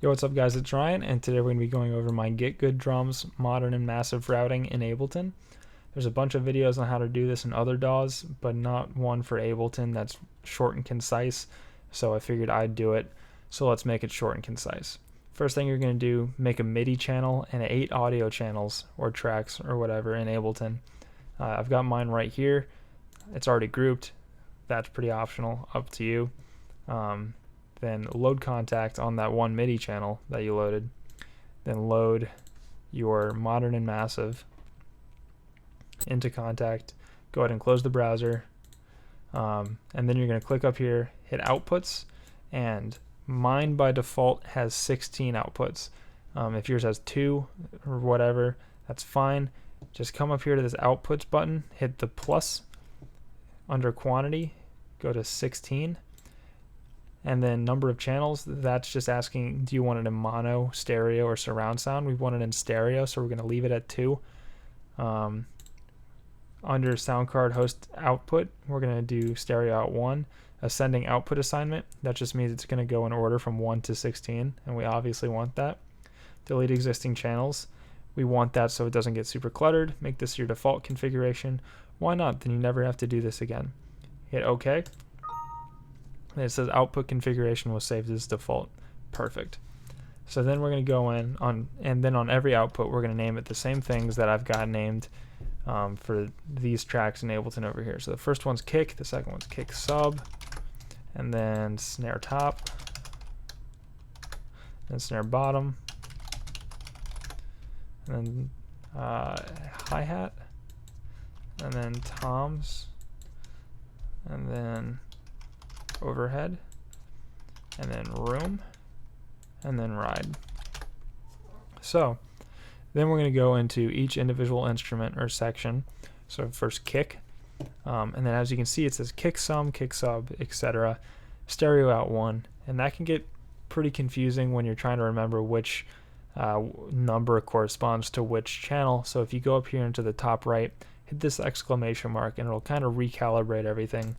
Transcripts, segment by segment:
Yo, what's up guys, it's Ryan, and today we're going to be going over my Get Good Drums modern and massive routing in Ableton. There's a bunch of videos on how to do this in other DAWs, but not one for Ableton that's short and concise, so I figured I'd do it. So let's make it short and concise. First thing you're going to do, make a MIDI channel and 8 audio channels or tracks or whatever in Ableton. I've got mine right here. It's already grouped. That's pretty optional, up to you. Then load Kontakt on that one MIDI channel that you loaded. Then load your modern and massive into Kontakt. Go ahead and close the browser. And then you're going to click up here, hit outputs, and mine by default has 16 outputs. If yours has 2 or whatever, that's fine. Just come up here to this outputs button, hit the plus under quantity, go to 16. And then number of channels, that's just asking, do you want it in mono, stereo, or surround sound? We want it in stereo, so we're going to leave it at 2. Under sound card host output, we're going to do stereo out 1. Ascending output assignment, that just means it's going to go in order from 1 to 16, and we obviously want that. Delete existing channels, we want that so it doesn't get super cluttered. Make this your default configuration. Why not? Then you never have to do this again. Hit OK. And it says output configuration was saved as default. Perfect. So then we're going to go in on, and then on every output we're going to name it the same things that I've got named for these tracks in Ableton over here. So the first one's kick, the second one's kick sub, and then snare top, then snare bottom, and then hi-hat, and then toms, and then overhead, and then room, and then ride. So then we're going to go into each individual instrument or section. So first kick, and then as you can see it says kick sum, kick sub, etc. Stereo out 1, and that can get pretty confusing when you're trying to remember which number corresponds to which channel. So if you go up here into the top right, hit this exclamation mark, and it'll kind of recalibrate everything.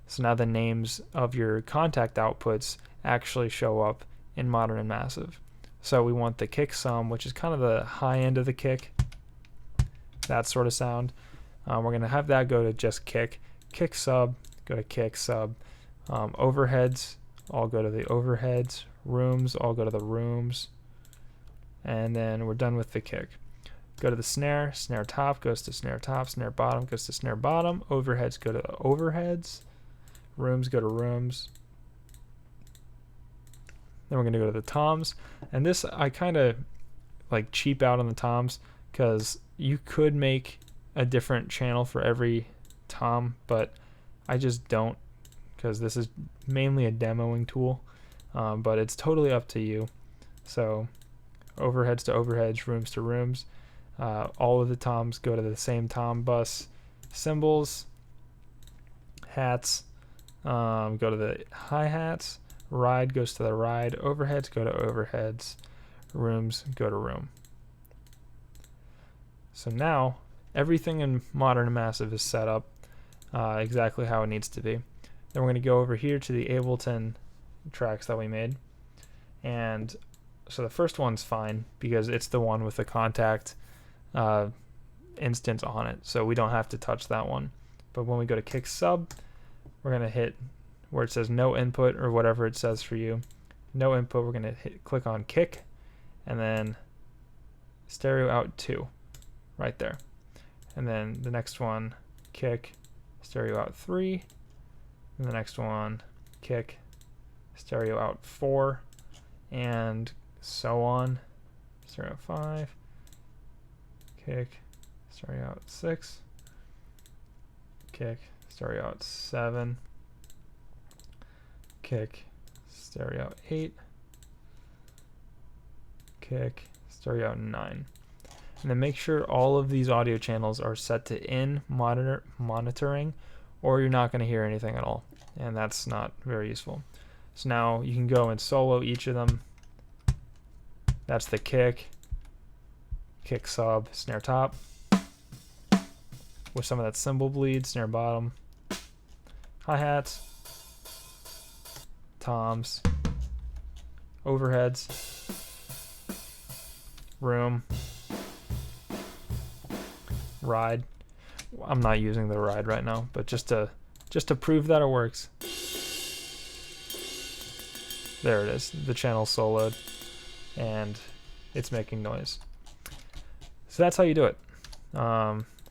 So now the names of your Kontakt outputs actually show up in modern and massive. So we want the kick sum, which is kind of the high end of the kick, that sort of sound. We're going to have that go to just kick. Kick sub, go to kick sub. Overheads, all go to the overheads. Rooms, all go to the rooms. And then we're done with the kick. Go to the snare. Snare top goes to snare top. Snare bottom goes to snare bottom. Overheads go to the overheads. Rooms go to rooms. Then we're going to go to the toms, and this I kind of like cheap out on the toms because you could make a different channel for every tom, but I just don't, because this is mainly a demoing tool, but it's totally up to you. So overheads to overheads, rooms to rooms. All of the toms go to the same tom bus. Cymbals, hats, go to the hi-hats. Ride goes to the ride. Overheads go to overheads. Rooms go to room. So now everything in modern and massive is set up exactly how it needs to be. Then we're going to go over here to the Ableton tracks that we made. And so the first one's fine because it's the one with the Kontakt instance on it. So we don't have to touch that one. But when we go to kick sub, we're going to hit where it says no input or whatever it says for you. No input, we're going to click on kick, and then stereo out 2 right there. And then the next one, kick, stereo out 3. And the next one, kick, stereo out 4, and so on. Stereo out 5, kick, stereo out 6, kick, stereo out 7, kick, stereo out 8, kick, stereo out 9. And then make sure all of these audio channels are set to in monitoring, or you're not going to hear anything at all, and that's not very useful. So now you can go and solo each of them. That's the kick, kick sub, snare top, with some of that cymbal bleed, snare bottom, hi-hats, toms, overheads, room, ride. I'm not using the ride right now, but just to prove that it works. There it is. The channel's soloed and it's making noise. So that's how you do it.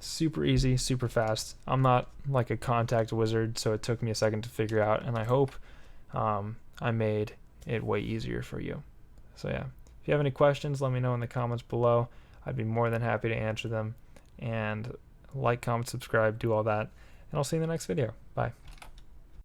Super easy, super fast. I'm not like a Kontakt wizard, so it took me a second to figure out, and I hope I made it way easier for you. So yeah, if you have any questions, let me know in the comments below. I'd be more than happy to answer them. And like, comment, subscribe, do all that, and I'll see you in the next video. Bye.